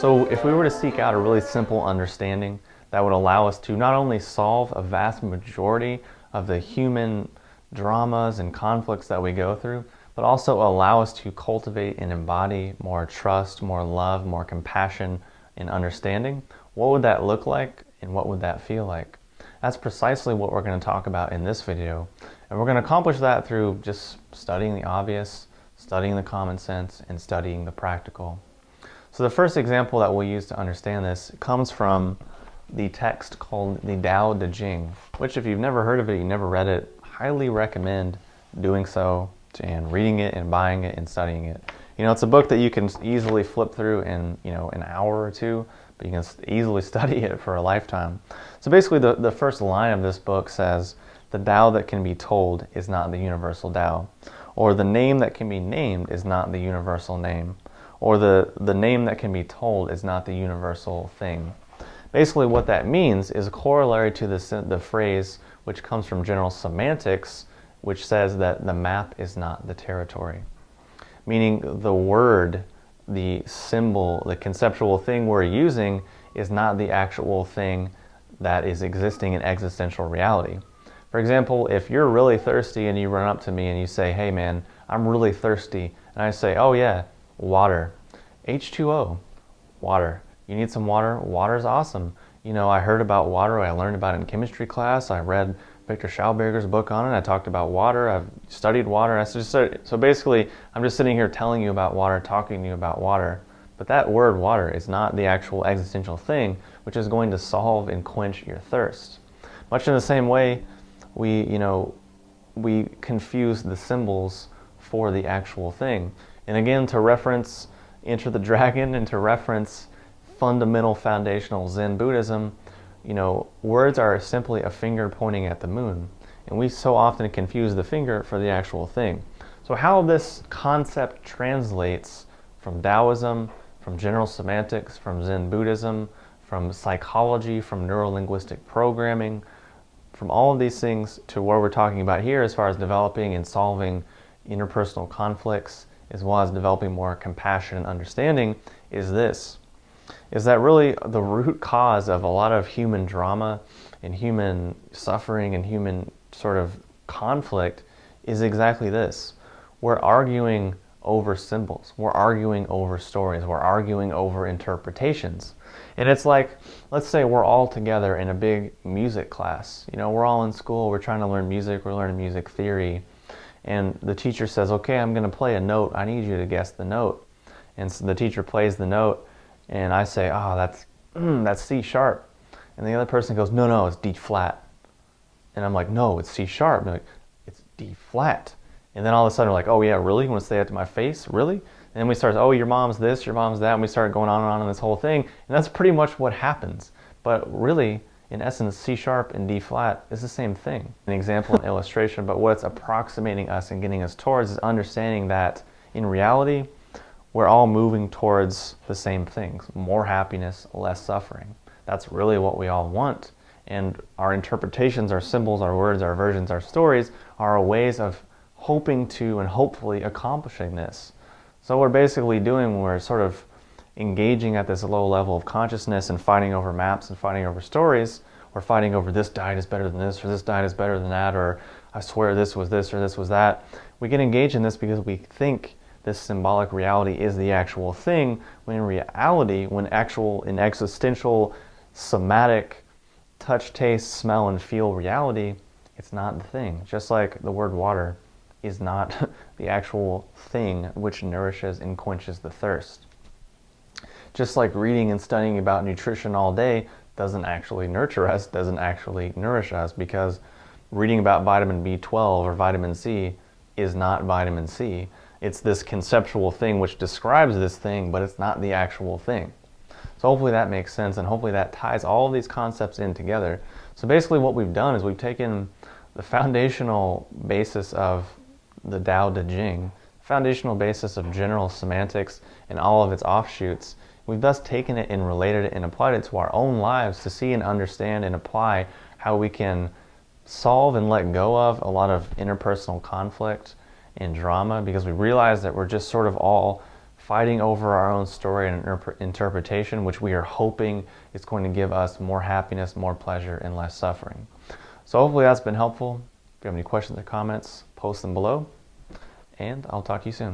So if we were to seek out a really simple understanding that would allow us to not only solve a vast majority of the human dramas and conflicts that we go through, but also allow us to cultivate and embody more trust, more love, more compassion and understanding, what would that look like and what would that feel like? That's precisely what we're going to talk about in this video. And we're going to accomplish that through just studying the obvious, studying the common sense, and studying the practical. So the first example that we'll use to understand this comes from the text called the Tao Te Ching, which if you've never heard of it, you never read it, highly recommend doing so and reading it and buying it and studying it. You know, it's a book that you can easily flip through in, an hour or two, but you can easily study it for a lifetime. So basically the first line of this book says, "The Tao that can be told is not the universal Tao," or "The name that can be named is not the universal name," or the name that can be told is not the universal thing. Basically what that means is corollary to the phrase which comes from general semantics, which says that the map is not the territory. Meaning the word, the symbol, the conceptual thing we're using is not the actual thing that is existing in existential reality. For example, if you're really thirsty and you run up to me and you say, "Hey man, I'm really thirsty," and I say, "Oh yeah, water, H2O, water. You need some water? Water's awesome. I heard about water. I learned about it in chemistry class. I read Victor Schauberger's book on it. I talked about water. I've studied water." So basically, I'm just sitting here telling you about water, talking to you about water. But that word water is not the actual existential thing which is going to solve and quench your thirst. Much in the same way, we confuse the symbols for the actual thing. And again, to reference Enter the Dragon and to reference fundamental foundational Zen Buddhism, words are simply a finger pointing at the moon. And we so often confuse the finger for the actual thing. So how this concept translates from Taoism, from general semantics, from Zen Buddhism, from psychology, from neuro-linguistic programming, from all of these things to what we're talking about here as far as developing and solving interpersonal conflicts, as well as developing more compassion and understanding, is that really the root cause of a lot of human drama and human suffering and human sort of conflict is exactly this. We're arguing over symbols. We're arguing over stories. We're arguing over interpretations. And it's like, let's say we're all together in a big music class. We're all in school. We're trying to learn music. We're learning music theory. And the teacher says, "Okay, I'm going to play a note. I need you to guess the note." And so the teacher plays the note. And I say, "Oh, that's C sharp." And the other person goes, No, it's D flat." And I'm like, "No, it's C sharp." And they're like, "It's D flat." And then all of a sudden we're like, "Oh yeah, really? You want to say that to my face? Really?" And then we start, "Oh, your mom's this, your mom's that." And we start going on in this whole thing. And that's pretty much what happens. But really, in essence, C sharp and D flat is the same thing. An example and illustration, but what it's approximating us and getting us towards is understanding that in reality, we're all moving towards the same things: more happiness, less suffering. That's really what we all want. And our interpretations, our symbols, our words, our versions, our stories are ways of hoping to and hopefully accomplishing this. So what we're basically doing when we're sort of engaging at this low level of consciousness and fighting over maps and fighting over stories, or fighting over this diet is better than this, or this diet is better than that, or I swear this was this or this was that. We get engaged in this because we think this symbolic reality is the actual thing, when in reality, in existential, somatic, touch, taste, smell, and feel reality, it's not the thing. Just like the word water is not the actual thing which nourishes and quenches the thirst. Just like reading and studying about nutrition all day doesn't actually nurture us, doesn't actually nourish us, because reading about vitamin B12 or vitamin C is not vitamin C. It's this conceptual thing which describes this thing, but it's not the actual thing. So hopefully that makes sense, and hopefully that ties all of these concepts in together. So basically what we've done is we've taken the foundational basis of the Tao Te Ching, foundational basis of general semantics and all of its offshoots. We've thus taken it and related it and applied it to our own lives to see and understand and apply how we can solve and let go of a lot of interpersonal conflict and drama, because we realize that we're just sort of all fighting over our own story and interpretation, which we are hoping is going to give us more happiness, more pleasure, and less suffering. So hopefully that's been helpful. If you have any questions or comments, post them below, and I'll talk to you soon.